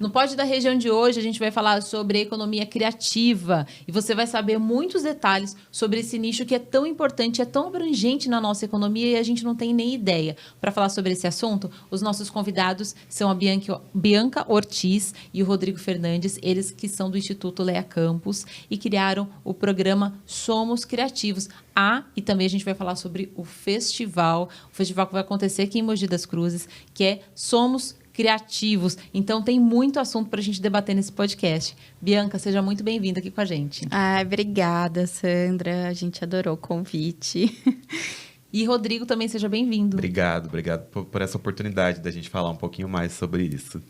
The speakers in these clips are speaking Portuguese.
No Pod da Região de hoje, a gente vai falar sobre economia criativa e você vai saber muitos detalhes sobre esse nicho que é tão importante, é tão abrangente na nossa economia e a gente não tem nem ideia. Para falar sobre esse assunto, os nossos convidados são a Bianca Ortiz e o Rodrigo Fernandes, eles que são do Instituto Lea Campus e criaram o programa Somos Criativos. E também a gente vai falar sobre o festival que vai acontecer aqui em Mogi das Cruzes, que é Somos Criativos. Então, tem muito assunto para a gente debater nesse podcast. Bianca, seja muito bem-vinda aqui com a gente. Obrigada, Sandra. A gente adorou o convite. E Rodrigo, também seja bem-vindo. Obrigado por essa oportunidade da gente falar um pouquinho mais sobre isso.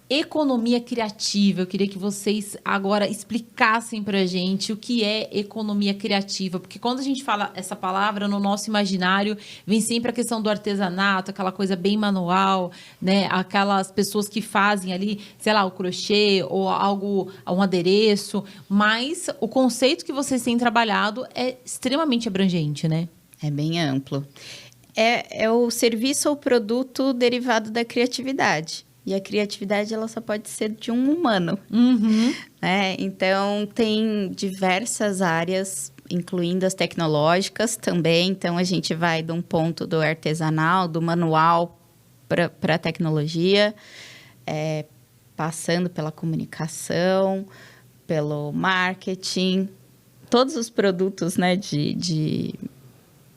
Economia criativa, eu queria que vocês agora explicassem para a gente o que é economia criativa, porque quando a gente fala essa palavra, no nosso imaginário, vem sempre a questão do artesanato, aquela coisa bem manual, né? Aquelas pessoas que fazem ali, sei lá, o crochê ou algo, um adereço, mas o conceito que vocês têm trabalhado é extremamente abrangente, né? É bem amplo. É o serviço ou produto derivado da criatividade. E a criatividade, ela só pode ser de um humano. Uhum. Então, tem diversas áreas, incluindo as tecnológicas também. Então, a gente vai de um ponto do artesanal, do manual para a tecnologia, passando pela comunicação, pelo marketing. Todos os produtos, né, de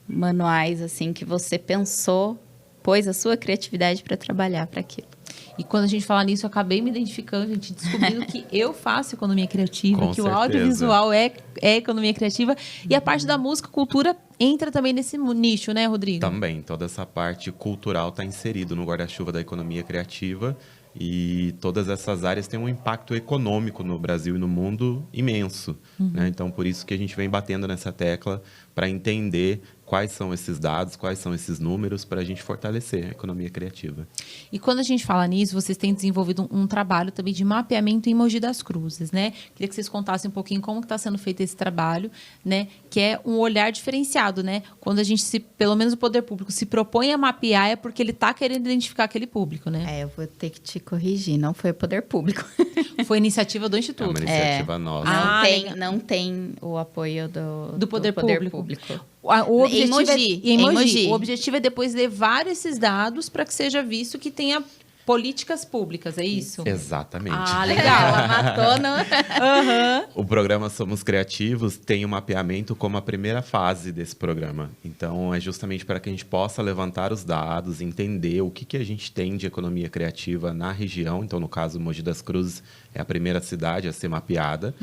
manuais, assim, que você pensou, pôs a sua criatividade para trabalhar para aquilo. E quando a gente fala nisso, eu acabei me identificando, gente, descobrindo que eu faço economia criativa, Com que certeza. o audiovisual é economia criativa. E a parte da música, cultura, entra também nesse nicho, né, Rodrigo? Também, toda essa parte cultural está inserido no guarda-chuva da economia criativa e todas essas áreas têm um impacto econômico no Brasil e no mundo imenso. Né? Então, por isso que a gente vem batendo nessa tecla para entender quais são esses dados, quais são esses números para a gente fortalecer a economia criativa. E quando a gente fala nisso, vocês têm desenvolvido um trabalho também de mapeamento em Mogi das Cruzes, né? Queria que vocês contassem um pouquinho como está sendo feito esse trabalho, né? Que é um olhar diferenciado, né? Quando a gente, pelo menos o poder público, se propõe a mapear, é porque ele está querendo identificar aquele público, né? Eu vou ter que te corrigir, não foi o poder público. Foi iniciativa do Instituto. É uma iniciativa nossa. Não tem o apoio do poder público. O objetivo em Mogi. O objetivo é depois levar esses dados para que seja visto que tenha políticas públicas, é isso? Exatamente. Legal. Ela matou no... O programa Somos Criativos tem o mapeamento como a primeira fase desse programa. Então, é justamente para que a gente possa levantar os dados, entender o que a gente tem de economia criativa na região. Então, no caso, Mogi das Cruzes é a primeira cidade a ser mapeada,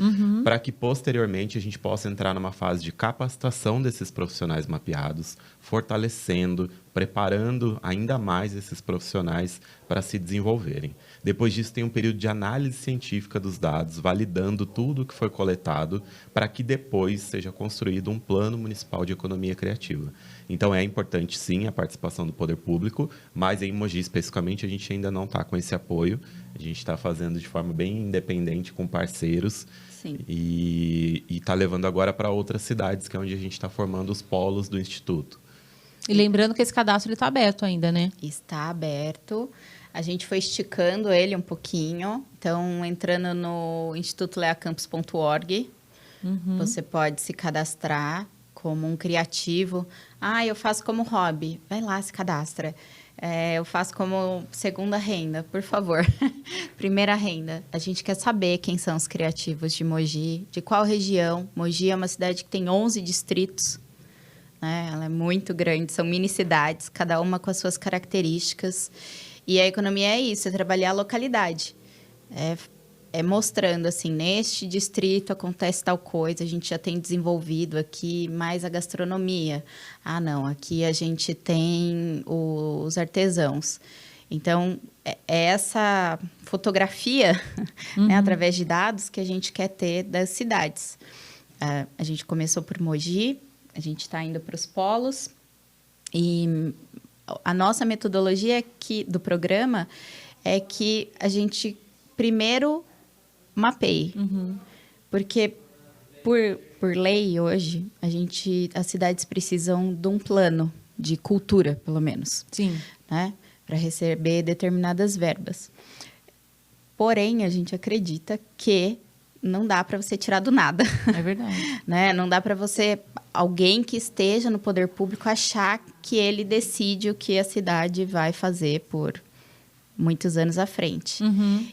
para que, posteriormente, a gente possa entrar numa fase de capacitação desses profissionais mapeados, fortalecendo, preparando ainda mais esses profissionais para se desenvolverem. Depois disso, tem um período de análise científica dos dados, validando tudo o que foi coletado, para que depois seja construído um plano municipal de economia criativa. Então, é importante, sim, a participação do poder público, mas em Mogi, especificamente, a gente ainda não está com esse apoio. A gente está fazendo de forma bem independente, com parceiros. Sim. E está levando agora para outras cidades, que é onde a gente está formando os polos do Instituto. E lembrando que esse cadastro está aberto ainda, né? Está aberto. A gente foi esticando ele um pouquinho. Então, entrando no institutoleacampus.org, você pode se cadastrar como um criativo. Eu faço como hobby. Vai lá, se cadastra. Eu faço como segunda renda, por favor. Primeira renda. A gente quer saber quem são os criativos de Mogi, de qual região. Mogi é uma cidade que tem 11 distritos. Ela é muito grande, são mini-cidades, cada uma com as suas características. E a economia é isso, é trabalhar a localidade. É mostrando, assim, neste distrito acontece tal coisa, a gente já tem desenvolvido aqui mais a gastronomia. Não, aqui a gente tem os artesãos. Então, é essa fotografia, né, através de dados, que a gente quer ter das cidades. A gente começou por Mogi, a gente está indo para os polos e a nossa metodologia do programa é que a gente primeiro mapeie. Porque, por lei, hoje, as cidades precisam de um plano de cultura, pelo menos. Sim. Né? Para receber determinadas verbas. Porém, a gente acredita que não dá para você tirar do nada. É verdade. Né? Não dá para alguém que esteja no poder público, achar que ele decide o que a cidade vai fazer por muitos anos à frente.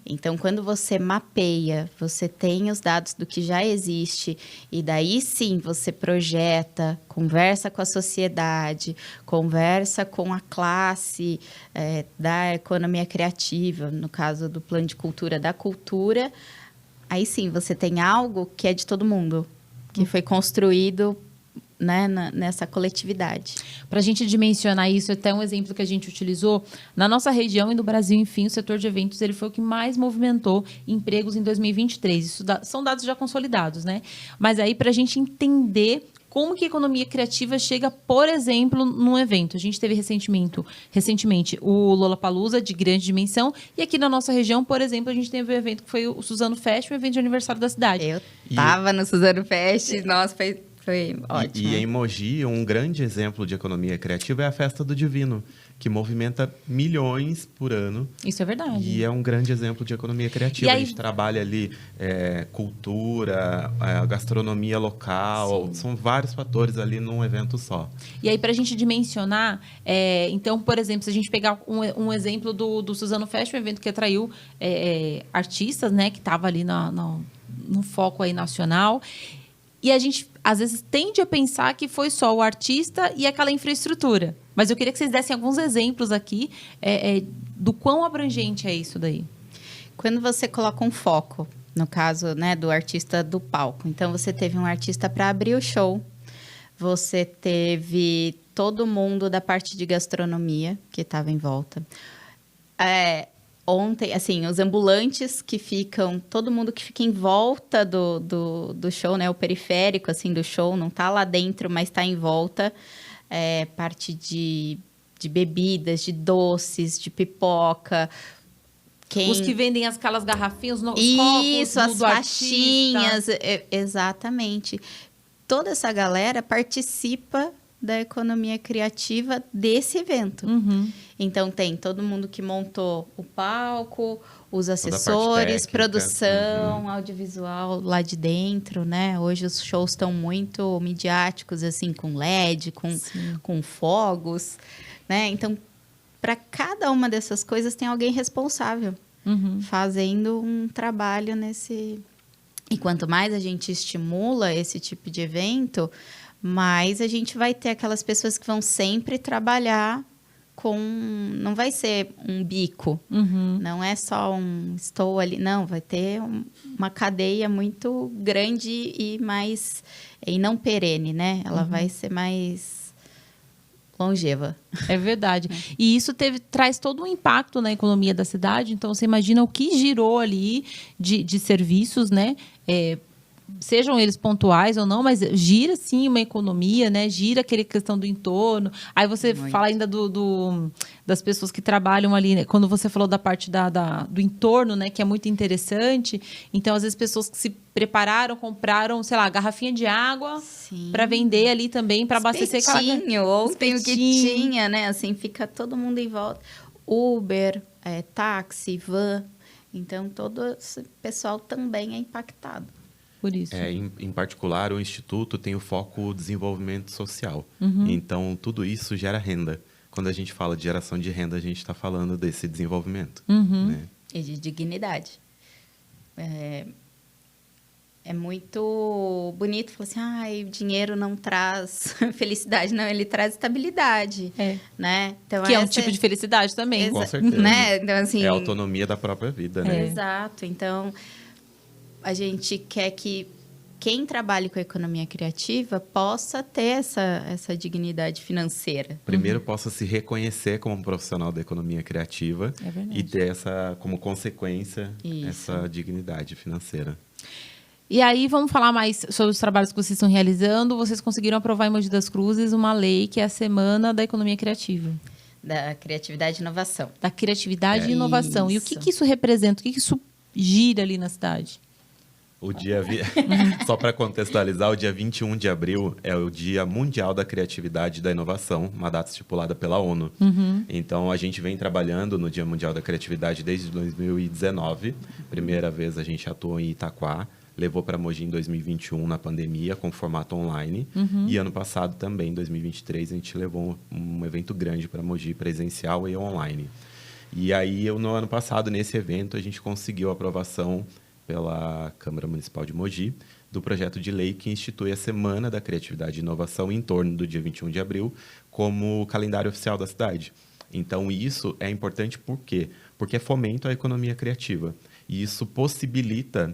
Então, quando você mapeia, você tem os dados do que já existe, e daí sim você projeta, conversa com a sociedade, conversa com a classe da economia criativa, no caso do plano de cultura da cultura, aí sim você tem algo que é de todo mundo, que foi construído, né, nessa coletividade. Para a gente dimensionar isso, até um exemplo que a gente utilizou, na nossa região e no Brasil, enfim, o setor de eventos ele foi o que mais movimentou empregos em 2023. Isso são dados já consolidados, né? Mas aí, para a gente entender como que a economia criativa chega, por exemplo, num evento. A gente teve recentemente o Lollapalooza, de grande dimensão, e aqui na nossa região, por exemplo, a gente teve um evento que foi o Suzano Fest, um evento de aniversário da cidade. Eu estava no Suzano Fest, nossa, foi ótimo. E em Mogi, um grande exemplo de economia criativa é a Festa do Divino, que movimenta milhões por ano. Isso é verdade. E é um grande exemplo de economia criativa. E aí, a gente trabalha ali cultura, gastronomia local, são vários fatores ali num evento só. E aí, para a gente dimensionar, então, por exemplo, se a gente pegar um exemplo do Suzano Fest, um evento que atraiu artistas, né, que estava ali no foco aí nacional. E a gente, às vezes, tende a pensar que foi só o artista e aquela infraestrutura. Mas eu queria que vocês dessem alguns exemplos aqui do quão abrangente é isso daí. Quando você coloca um foco, no caso, né, do artista do palco. Então, você teve um artista para abrir o show. Você teve todo mundo da parte de gastronomia que estava em volta. Ontem, assim, os ambulantes que ficam, todo mundo que fica em volta do show, né? O periférico, assim, do show, não tá lá dentro, mas tá em volta. Parte de bebidas, de doces, de pipoca. Os que vendem aquelas garrafinhas, os Isso, copos as do faixinhas, exatamente. Toda essa galera participa da economia criativa desse evento. Então, tem todo mundo que montou o palco, os assessores, produção, audiovisual lá de dentro, né? Hoje os shows estão muito midiáticos, assim, com LED, com fogos, né? Então, para cada uma dessas coisas tem alguém responsável fazendo um trabalho nesse... E quanto mais a gente estimula esse tipo de evento, mais a gente vai ter aquelas pessoas que vão sempre trabalhar com... Não vai ser um bico, não é só estou ali, não, vai ter uma cadeia muito grande e não perene, né? Ela vai ser mais longeva. É verdade. E isso traz todo um impacto na economia da cidade. Então, você imagina o que girou ali de serviços, né? Sejam eles pontuais ou não, mas gira sim uma economia, né? Gira aquela questão do entorno. Aí você fala ainda das pessoas que trabalham ali, né? Quando você falou da parte do entorno, né? Que é muito interessante. Então, às vezes, pessoas que se prepararam, compraram, sei lá, garrafinha de água para vender ali também, para abastecer aquela... Ontem o que tinha, né? Assim, fica todo mundo em volta. Uber, táxi, van. Então, todo esse pessoal também é impactado. Por isso. Em particular, o Instituto tem o foco desenvolvimento social. Então, tudo isso gera renda. Quando a gente fala de geração de renda, a gente está falando desse desenvolvimento. Né? E de dignidade. É muito bonito falar assim, o dinheiro não traz felicidade. Não, ele traz estabilidade. Né? Então, que é um tipo de felicidade também. Com certeza. Né? Então, assim, é a autonomia da própria vida. Né? Exato. Então... A gente quer que quem trabalha com a economia criativa possa ter essa dignidade financeira. Primeiro, possa se reconhecer como um profissional da economia criativa e ter como consequência essa dignidade financeira. E aí, vamos falar mais sobre os trabalhos que vocês estão realizando. Vocês conseguiram aprovar em Mogi das Cruzes uma lei que é a Semana da Economia Criativa. Da Criatividade e Inovação. Da Criatividade e Inovação. E o que isso representa? O que isso gira ali na cidade? Só para contextualizar, o dia 21 de abril é o Dia Mundial da Criatividade e da Inovação, uma data estipulada pela ONU. Então, a gente vem trabalhando no Dia Mundial da Criatividade desde 2019. Primeira vez a gente atuou em Itaquá, levou para Mogi em 2021 na pandemia, com formato online. E ano passado também, em 2023, a gente levou um evento grande para Mogi, presencial e online. E aí, no ano passado, nesse evento, a gente conseguiu a aprovação pela Câmara Municipal de Mogi, do projeto de lei que institui a Semana da Criatividade e Inovação em torno do dia 21 de abril, como calendário oficial da cidade. Então, isso é importante por quê? Porque fomenta a economia criativa. E isso possibilita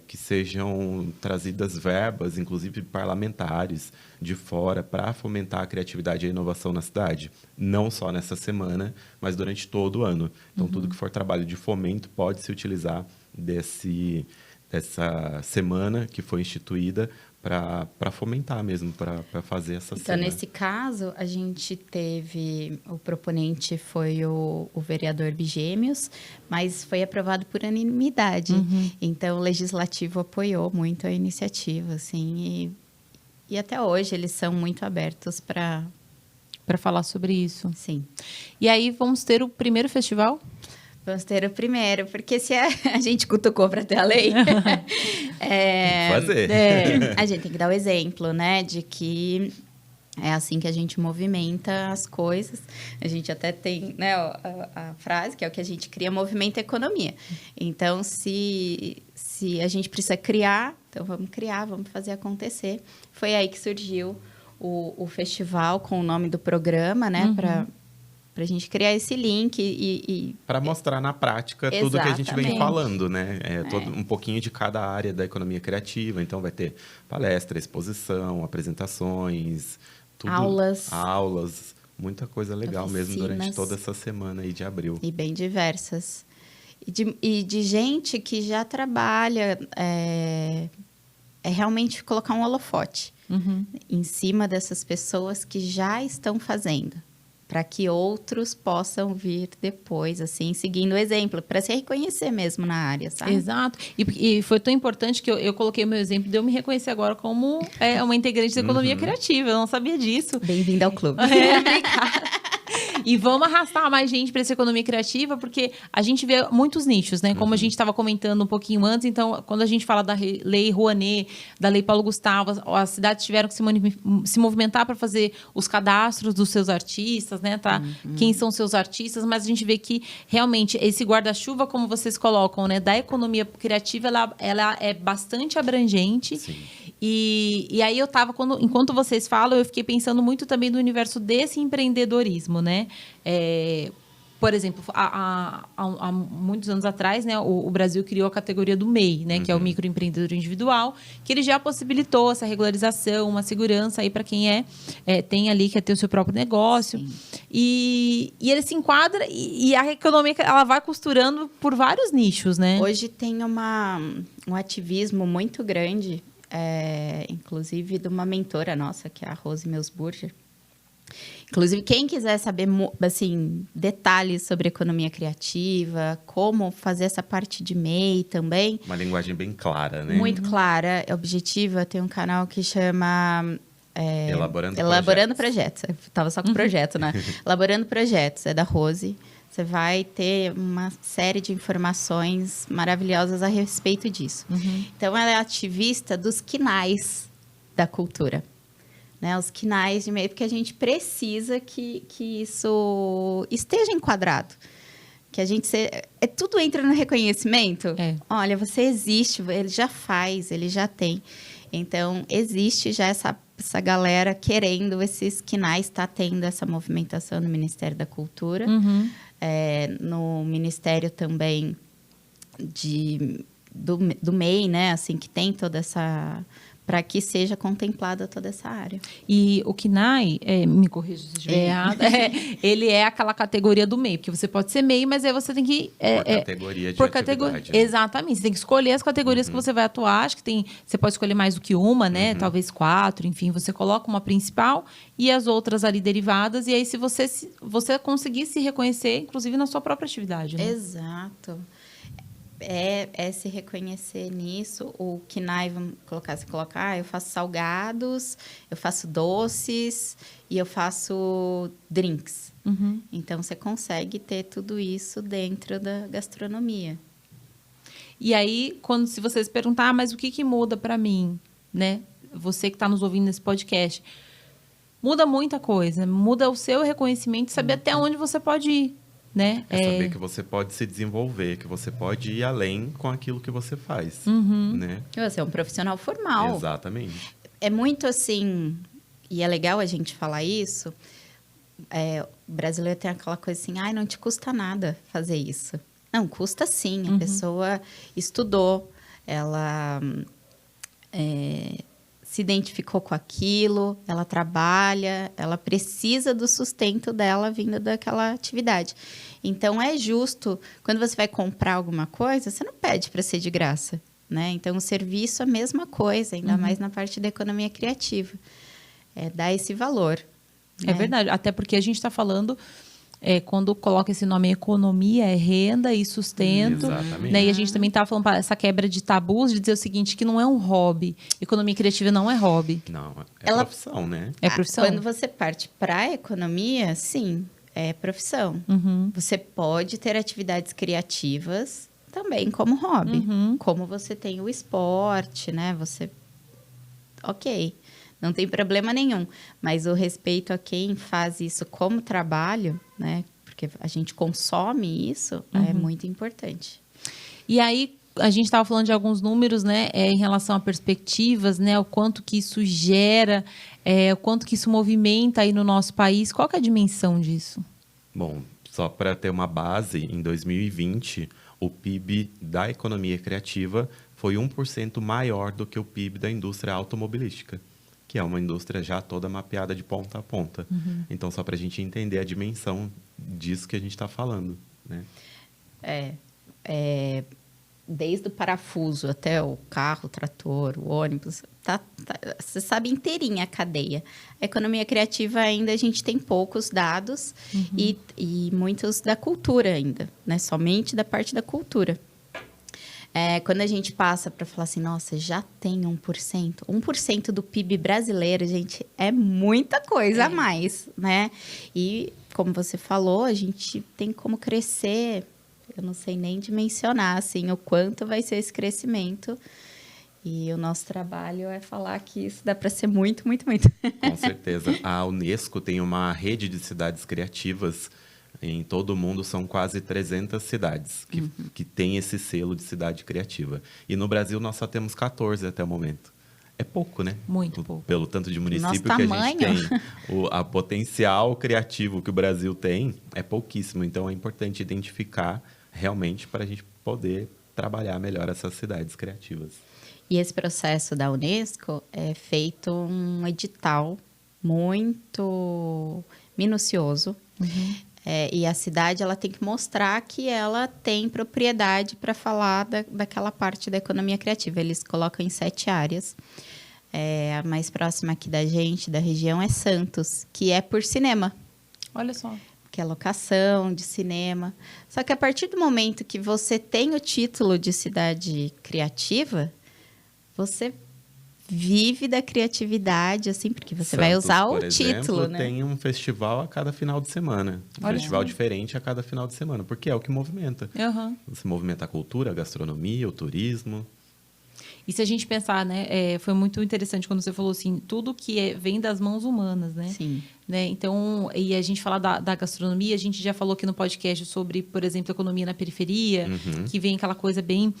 que sejam trazidas verbas, inclusive parlamentares, de fora, para fomentar a criatividade e a inovação na cidade. Não só nessa semana, mas durante todo o ano. Então, tudo que for trabalho de fomento pode se utilizar dessa semana que foi instituída para fomentar mesmo, para fazer essa Então, cena. nesse caso, a gente teve... O proponente foi o vereador Bigêmeos, mas foi aprovado por unanimidade. Então, o Legislativo apoiou muito a iniciativa, assim, e até hoje eles são muito abertos para falar sobre isso. Sim. E aí, vamos ter o primeiro festival? Vamos ter o primeiro, porque se a gente cutucou para ter a lei, fazer. A gente tem que dar o exemplo, né, de que é assim que a gente movimenta as coisas. A gente até tem, né, a frase, que é o que a gente cria, movimenta a economia. Então, se a gente precisa criar, então vamos criar, vamos fazer acontecer. Foi aí que surgiu o festival com o nome do programa, né, para a gente criar esse link e para mostrar na prática tudo que a gente vem falando, né? Um pouquinho de cada área da economia criativa. Então, vai ter palestra, exposição, apresentações, tudo, aulas, muita coisa legal mesmo durante toda essa semana aí de abril. E bem diversas. E de gente que já trabalha, realmente colocar um holofote em cima dessas pessoas que já estão fazendo, para que outros possam vir depois, assim, seguindo o exemplo, para se reconhecer mesmo na área, sabe? Exato. E foi tão importante que eu coloquei o meu exemplo de eu me reconhecer agora como uma integrante da economia criativa. Eu não sabia disso. Bem-vinda ao clube. Obrigada. E vamos arrastar mais gente para essa economia criativa, porque a gente vê muitos nichos, né? Como a gente estava comentando um pouquinho antes, então, quando a gente fala da Lei Rouanet, da Lei Paulo Gustavo, as cidades tiveram que se movimentar para fazer os cadastros dos seus artistas, né? Tá? Quem são seus artistas, mas a gente vê que, realmente, esse guarda-chuva, como vocês colocam, né? Da economia criativa, ela é bastante abrangente. Sim. E aí eu estava, enquanto vocês falam, eu fiquei pensando muito também no universo desse empreendedorismo, né? Por exemplo, há muitos anos atrás, né, o Brasil criou a categoria do MEI, né, que é o microempreendedor individual, que ele já possibilitou essa regularização, uma segurança aí para quem tem ali, quer ter o seu próprio negócio. E ele se enquadra e a economia ela vai costurando por vários nichos, né? Hoje tem um ativismo muito grande, inclusive de uma mentora nossa, que é a Rose Meusburger. Inclusive, quem quiser saber assim, detalhes sobre economia criativa, como fazer essa parte de MEI também. Uma linguagem bem clara, né? Muito clara, objetiva. Tem um canal que chama... Elaborando Projetos. Eu estava só com projeto, né? Elaborando Projetos, é da Rose. Você vai ter uma série de informações maravilhosas a respeito disso. Então, ela é ativista dos quinais da cultura. Né, os quinais de meio, porque a gente precisa que isso esteja enquadrado. Que a gente... tudo entra no reconhecimento. Olha, você existe, ele já faz, ele já tem. Então, existe já essa galera querendo esses quinais, está tendo essa movimentação no Ministério da Cultura. No Ministério também do MEI, né? Assim, que tem toda essa... para que seja contemplada toda essa área. E o KNAI, me corrija se estiver errado, ele é aquela categoria do MEI, porque você pode ser MEI, mas aí você tem que... por categoria de atividade. Né? Exatamente, você tem que escolher as categorias que você vai atuar, acho que você pode escolher mais do que uma, né? Talvez 4, enfim, você coloca uma principal e as outras ali derivadas, e aí se você conseguir se reconhecer, inclusive na sua própria atividade, né? Exato. É se reconhecer nisso. O KINAI, vamos colocar, você coloca, eu faço salgados, eu faço doces e eu faço drinks. Então, você consegue ter tudo isso dentro da gastronomia. E aí, se vocês perguntar, mas o que muda para mim, né? Você que está nos ouvindo nesse podcast, muda muita coisa. Muda o seu reconhecimento, saber até onde você pode ir, né? Saber que você pode se desenvolver, que você pode ir além com aquilo que você faz, né? Você é um profissional formal. Exatamente. É muito assim, e é legal a gente falar isso, o brasileiro tem aquela coisa assim, não te custa nada fazer isso. Não, custa sim. A pessoa estudou, ela se identificou com aquilo, ela trabalha, ela precisa do sustento dela vindo daquela atividade. Então, é justo, quando você vai comprar alguma coisa, você não pede para ser de graça, né? Então, o serviço é a mesma coisa, ainda mais na parte da economia criativa. Dar esse valor. É verdade, até porque a gente está falando... quando coloca esse nome economia, é renda e sustento. Exatamente. Né? E a gente também está falando essa quebra de tabus, de dizer o seguinte, que não é um hobby. Economia criativa não é hobby. Não, profissão, né? É profissão. Quando você parte para a economia, sim, é profissão. Você pode ter atividades criativas também como hobby. Como você tem o esporte, né? Ok, não tem problema nenhum. Mas o respeito a quem faz isso como trabalho, né? Porque a gente consome isso, é muito importante. E aí, a gente estava falando de alguns números, né? Em relação a perspectivas, né? O quanto que isso gera, o quanto que isso movimenta aí no nosso país. Qual que é a dimensão disso? Bom, só para ter uma base, em 2020, o PIB da economia criativa foi 1% maior do que o PIB da indústria automobilística, que é uma indústria já toda mapeada de ponta a ponta. Então, só para a gente entender a dimensão disso que a gente está falando, né? Desde o parafuso até o carro, o trator, o ônibus, você sabe inteirinha a cadeia. A economia criativa ainda a gente tem poucos dados e muitos da cultura ainda, né? Somente da parte da cultura. Quando a gente passa para falar assim, nossa, já tem 1%. 1% do PIB brasileiro, gente, é muita coisa a mais, né? E, como você falou, a gente tem como crescer, eu não sei nem dimensionar, assim, o quanto vai ser esse crescimento. E o nosso trabalho é falar que isso dá para ser muito, muito, muito. Com certeza. A Unesco tem uma rede de cidades criativas. Em todo o mundo, são quase 300 cidades que têm esse selo de cidade criativa. E no Brasil, nós só temos 14 até o momento. É pouco, né? Muito pouco. Pelo tanto de município Nosso que a gente tamanho. tem. A potencial criativo que o Brasil tem é pouquíssimo. Então, é importante identificar realmente para a gente poder trabalhar melhor essas cidades criativas. E esse processo da Unesco é feito um edital muito minucioso. E a cidade ela tem que mostrar que ela tem propriedade para falar daquela parte da economia criativa. Eles colocam em 7 áreas. A mais próxima aqui da gente, da região, é Santos, que é por cinema. Olha só. Que é locação de cinema. Só que a partir do momento que você tem o título de cidade criativa, você vive da criatividade, assim, porque você vai usar o título, né? Tem um festival a cada final de semana. Um festival diferente a cada final de semana, porque é o que movimenta. Você movimenta a cultura, a gastronomia, o turismo. E se a gente pensar, né, foi muito interessante quando você falou assim, tudo que vem das mãos humanas, né? Sim. Né? Então, e a gente falar da gastronomia, a gente já falou aqui no podcast sobre, por exemplo, economia na periferia, que vem aquela coisa bem...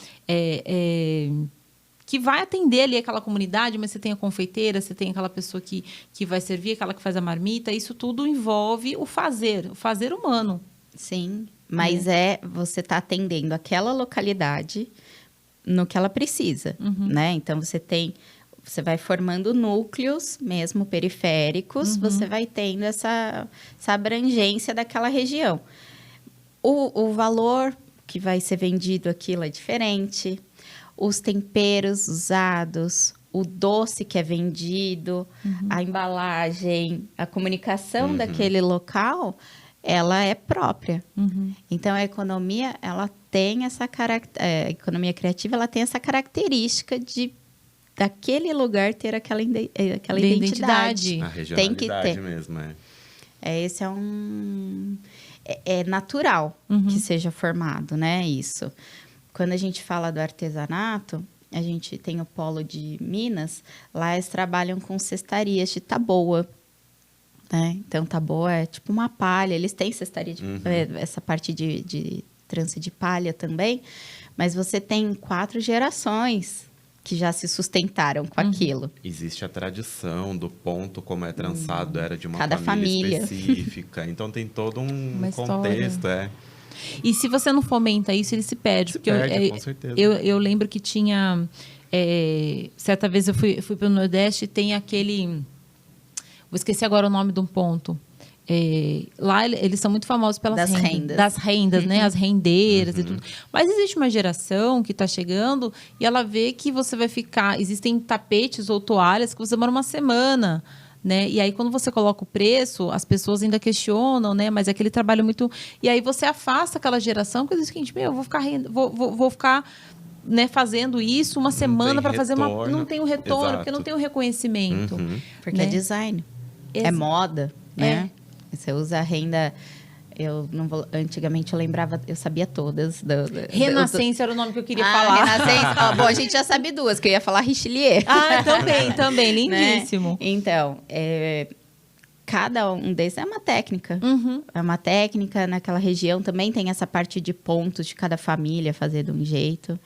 que vai atender ali aquela comunidade, mas você tem a confeiteira, você tem aquela pessoa que vai servir, aquela que faz a marmita, isso tudo envolve o fazer humano. Sim, mas você está atendendo aquela localidade no que ela precisa, né? Então, você vai formando núcleos, mesmo periféricos, você vai tendo essa abrangência daquela região. O valor que vai ser vendido aquilo é diferente, os temperos usados, o doce que é vendido, a embalagem, a comunicação daquele local ela é própria. Então, a economia, ela tem essa a economia criativa, ela tem essa característica de daquele lugar ter aquela identidade. A regionalidade mesmo, Esse é natural que seja formado, né? Isso. Quando a gente fala do artesanato, a gente tem o polo de Minas, lá eles trabalham com cestarias de taboa. Né? Então, taboa é tipo uma palha. Eles têm cestaria, essa parte de trança de palha também. Mas você tem 4 gerações que já se sustentaram com aquilo. Existe a tradição do ponto, como é trançado, era de uma Cada família específica. Então, tem todo um contexto, E se você não fomenta isso, ele se perde. Com certeza. Eu lembro que tinha... certa vez eu fui para o Nordeste e tem aquele... Vou esquecer agora o nome de um ponto. Lá eles são muito famosos pelas rendas. Das rendas, né? As rendeiras e tudo. Mas existe uma geração que está chegando e ela vê que você vai ficar... Existem tapetes ou toalhas que você demora uma semana, né? E aí, quando você coloca o preço, as pessoas ainda questionam, né? Mas é aquele trabalho muito... E aí, você afasta aquela geração que diz o seguinte, eu vou ficar né, fazendo isso uma semana para fazer uma... Não tem o retorno, Exato. porque não tem o reconhecimento. Porque né? é design, é moda, né? Você usa a renda... Antigamente eu lembrava, eu sabia todas. Renascença era o nome que eu queria falar. Renascença. Bom, a gente já sabe 2, que eu ia falar Richelieu. Também, lindíssimo. Né? Então, cada um desses é uma técnica. É uma técnica, naquela região também tem essa parte de pontos de cada família fazer de um jeito.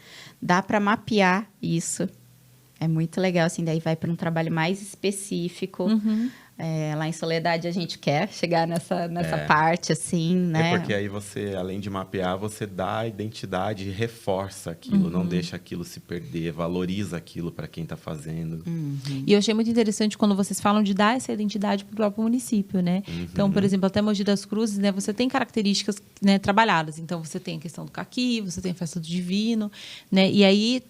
Dá para mapear isso. É muito legal, assim, daí vai para um trabalho mais específico. Lá em Soledade a gente quer chegar nessa parte, assim, né? Porque aí você, além de mapear, você dá a identidade e reforça aquilo, não deixa aquilo se perder, valoriza aquilo para quem está fazendo. E eu achei muito interessante quando vocês falam de dar essa identidade para o próprio município, né? Então, por exemplo, até Mogi das Cruzes, né? Você tem características, né, trabalhadas. Então, você tem a questão do caqui, você tem a festa do divino, né? E aí,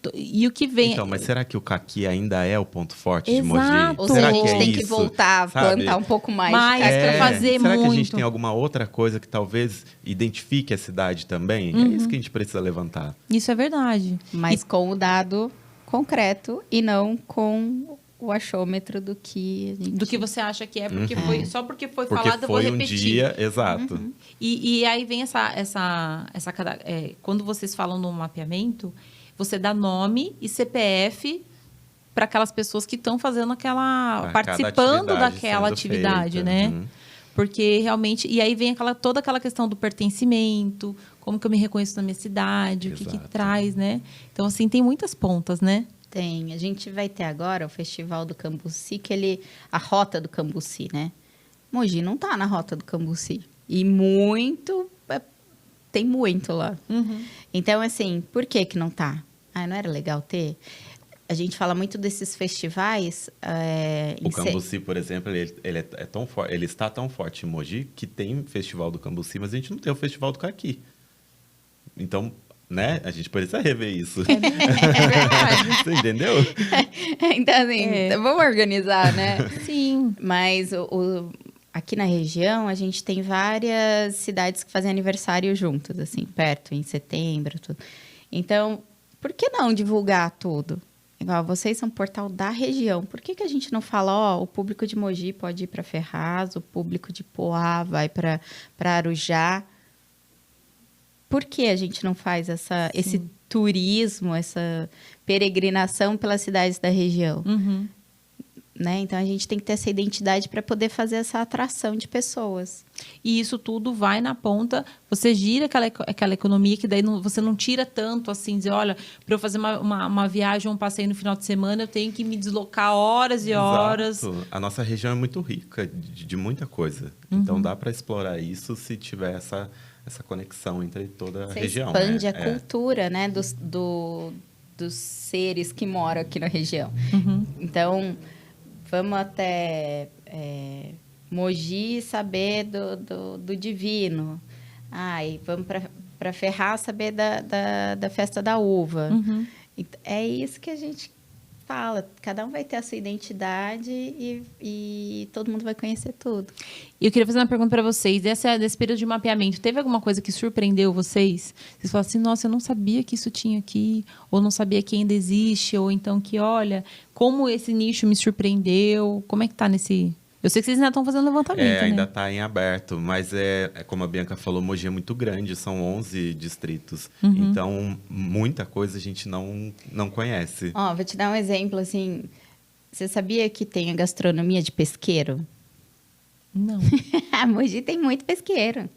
o que vem... Então, mas será que o caqui ainda é o ponto forte de Exato. Mogi? Ou seja, a gente tem que voltar, plantar um pouco mais. Para fazer será muito. que a gente tem alguma outra coisa que talvez identifique a cidade também? É isso que a gente precisa levantar. Isso é verdade. Mas com o dado concreto e não com o achômetro do que a gente... Do que você acha que é, porque foi, só porque foi Porque falado, eu vou foi repetir. um dia, exato. E aí vem quando vocês falam no mapeamento, você dá nome e CPF para aquelas pessoas que estão fazendo participando daquela atividade, né? Porque realmente... E aí vem toda aquela questão do pertencimento, como que eu me reconheço na minha cidade, o que traz, né? Então, assim, tem muitas pontas, né? Tem. A gente vai ter agora o Festival do Cambuci, a Rota do Cambuci, né? Mogi não tá na Rota do Cambuci. E tem muito lá. Então, assim, por que não tá? Não era legal ter? A gente fala muito desses festivais. O Cambuci, por exemplo, ele é tão forte, ele está tão forte em Mogi que tem Festival do Cambuci, mas a gente não tem o Festival do Caqui. Então, né? A gente precisa rever isso. É verdade. Você entendeu? Então, assim, vamos organizar, né? Sim. Mas aqui na região, a gente tem várias cidades que fazem aniversário juntas, assim, perto, em setembro, tudo. Então, por que não divulgar tudo? Igual, vocês são um portal da região. Por que a gente não fala, o público de Mogi pode ir para Ferraz, o público de Poá vai para Arujá? Por que a gente não faz esse turismo, essa peregrinação pelas cidades da região? Né? Então, a gente tem que ter essa identidade para poder fazer essa atração de pessoas. E isso tudo vai na ponta, você gira aquela economia que daí você não tira tanto, assim, dizer, olha, para eu fazer uma viagem, um passeio no final de semana, eu tenho que me deslocar horas e horas. A nossa região é muito rica de muita coisa. Então, dá para explorar isso se tiver essa conexão entre toda a região. Você expande a cultura, né, dos seres que moram aqui na região. Então... Vamos até Mogi saber do divino. E vamos para Ferraz saber da festa da uva. É isso que a gente fala, cada um vai ter a sua identidade e todo mundo vai conhecer tudo. E eu queria fazer uma pergunta para vocês. Desse período de mapeamento, teve alguma coisa que surpreendeu vocês? Vocês falaram assim, nossa, eu não sabia que isso tinha aqui, ou não sabia que ainda existe, ou então que, olha, como esse nicho me surpreendeu. Como é que tá nesse... Eu sei que vocês ainda estão fazendo levantamento, Ainda né? está em aberto, mas como a Bianca falou, Mogi é muito grande, são 11 distritos. Então, muita coisa a gente não conhece. Ó, vou te dar um exemplo, assim, você sabia que tem a gastronomia de pesqueiro? Não. A Mogi tem muito pesqueiro,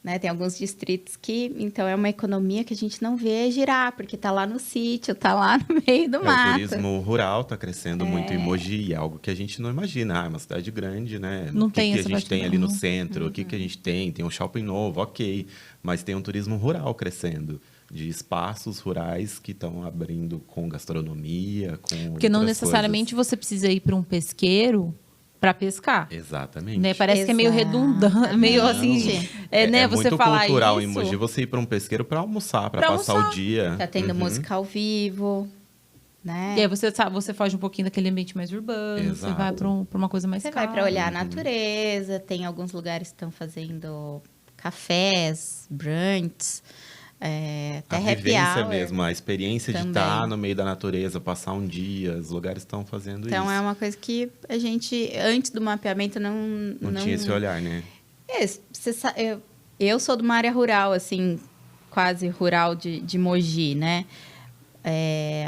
né? Tem alguns distritos que, então, é uma economia que a gente não vê girar, porque tá lá no sítio, tá lá no meio do O mato. turismo rural está crescendo muito em Mogi, e é algo que a gente não imagina. É uma cidade grande, né? Não o que tem que a essa gente parte tem não. ali no centro? O que que a gente tem? Tem um shopping novo, ok. Mas tem um turismo rural crescendo, de espaços rurais que estão abrindo com gastronomia, com Porque não outras necessariamente coisas. você precisa ir para um pesqueiro para pescar. Exatamente. Né? Parece que é meio redundante, meio assim... né? Você muito falar cultural isso... em Mogi você ir para um pesqueiro para almoçar, para Pra passar almoçar. o dia. Tá tendo música ao vivo, né? E aí você foge um pouquinho daquele ambiente mais urbano, você Exato. vai para uma coisa mais Você calma. vai para olhar a natureza, tem alguns lugares que estão fazendo cafés, brunches, até A happy vivência hour. mesmo, a experiência de também. estar no meio da natureza, passar um dia, os lugares estão fazendo Então, isso. é uma coisa que a gente, antes do mapeamento, Não tinha esse olhar, né? Eu sou de uma área rural, assim, quase rural de Mogi, né?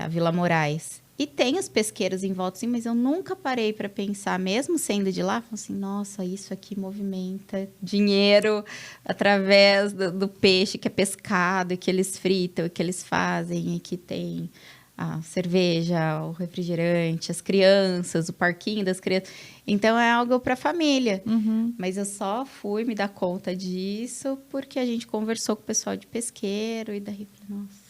A Vila Moraes. E tem os pesqueiros em volta, sim, mas eu nunca parei para pensar, mesmo sendo de lá, falei assim, nossa, isso aqui movimenta dinheiro através do peixe que é pescado, e que eles fritam, e que eles fazem, e que tem a cerveja, o refrigerante, as crianças, o parquinho das crianças. Então, é algo para a família. Mas eu só fui me dar conta disso porque a gente conversou com o pessoal de pesqueiro, e daí, nossa,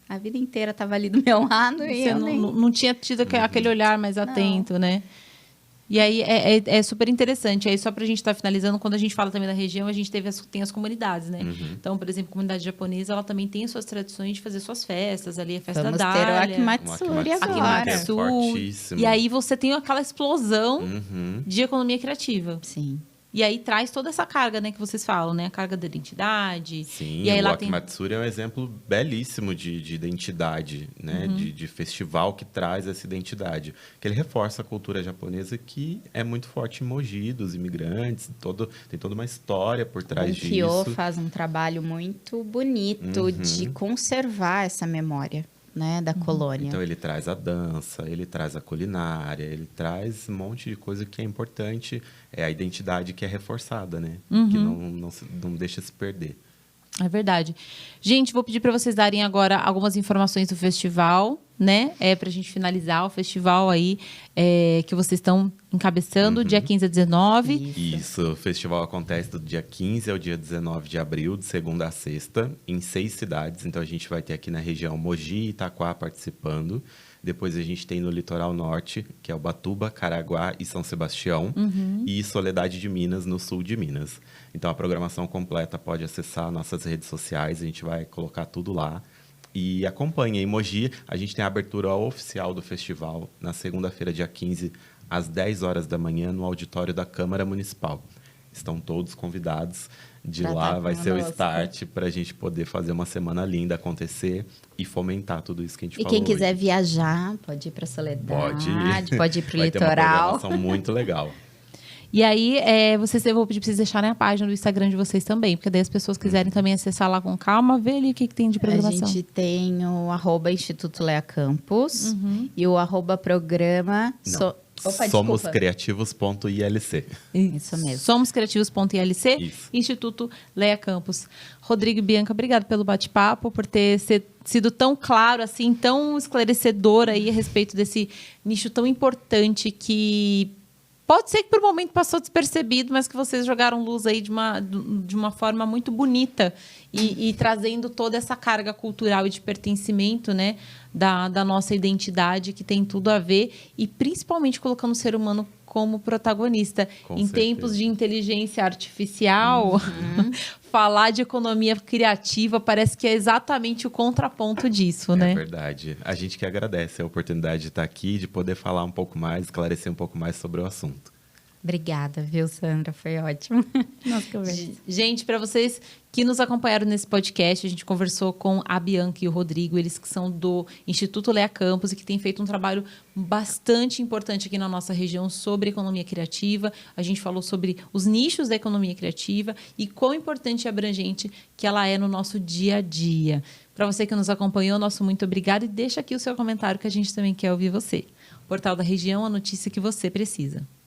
a vida inteira estava ali do meu lado e Você eu nem... não tinha tido aquele olhar mais atento, né? E aí é super interessante. Aí, só para a gente estar finalizando, quando a gente fala também da região, a gente tem as comunidades, né? Então, por exemplo, a comunidade japonesa, ela também tem as suas tradições de fazer suas festas ali, a festa Vamos da ter o Dália. Akimatsuri agora. Akimatsu. Fortíssimo. E aí você tem aquela explosão de economia criativa. Sim. E aí traz toda essa carga, né, que vocês falam, né? A carga da identidade. Sim, e aí o lá Akimatsuri é um exemplo belíssimo de identidade, né? De festival que traz essa identidade. Que ele reforça a cultura japonesa que é muito forte em Mogi, dos imigrantes, tem toda uma história por trás O Kyo disso. faz um trabalho muito bonito de conservar essa memória, né, da colônia. Então ele traz a dança, ele traz a culinária, ele traz um monte de coisa que é importante, é a identidade que é reforçada, né? Que não deixa se perder. É verdade. Gente, vou pedir para vocês darem agora algumas informações do festival, né? Para a gente finalizar o festival aí que vocês estão encabeçando, dia 15 a 19. Isso, o festival acontece do dia 15 ao dia 19 de abril, de segunda a sexta, em 6 cidades. Então, a gente vai ter aqui na região Mogi e Itaquá participando. Depois, a gente tem no litoral norte, que é Ubatuba, Caraguá e São Sebastião. E Soledade de Minas, no sul de Minas. Então, a programação completa pode acessar nossas redes sociais. A gente vai colocar tudo lá. E acompanhe. Em Mogi, a gente tem a abertura oficial do festival na segunda-feira, dia 15, às 10 horas da manhã, no auditório da Câmara Municipal. Estão todos convidados. De Pra lá tá vai ser o conosco. start para a gente poder fazer uma semana linda acontecer e fomentar tudo isso que a gente E falou quem quiser hoje. viajar, pode ir para Soledade, pode ir para o Vai ter uma litoral. programação muito legal. E aí, eu vou pedir para vocês deixarem a página do Instagram de vocês também, porque daí as pessoas quiserem também acessar lá com calma, ver ali o que tem de A programação. gente tem o @Instituto Lea Campos e o @programa... Somoscriativos.ilc. Isso mesmo. Somoscriativos.ilc, Isso. Instituto Lea Campos. Rodrigo e Bianca, obrigado pelo bate-papo, por ter sido tão claro, assim, tão esclarecedor aí a respeito desse nicho tão importante que pode ser que por um momento passou despercebido, mas que vocês jogaram luz aí de uma forma muito bonita e trazendo toda essa carga cultural e de pertencimento, né, da nossa identidade, que tem tudo a ver, e principalmente colocando o ser humano como protagonista. Com em certeza. tempos de inteligência artificial, falar de economia criativa parece que é exatamente o contraponto disso, né? É verdade. A gente que agradece a oportunidade de estar aqui, de poder falar um pouco mais, esclarecer um pouco mais sobre o assunto. Obrigada, viu, Sandra? Foi ótimo. Nossa conversa. Gente, para vocês que nos acompanharam nesse podcast, a gente conversou com a Bianca e o Rodrigo, eles que são do Instituto Lea Campus e que têm feito um trabalho bastante importante aqui na nossa região sobre economia criativa. A gente falou sobre os nichos da economia criativa e quão importante e abrangente que ela é no nosso dia a dia. Para você que nos acompanhou, nosso muito obrigado e deixa aqui o seu comentário que a gente também quer ouvir você. Portal da Região, a notícia que você precisa.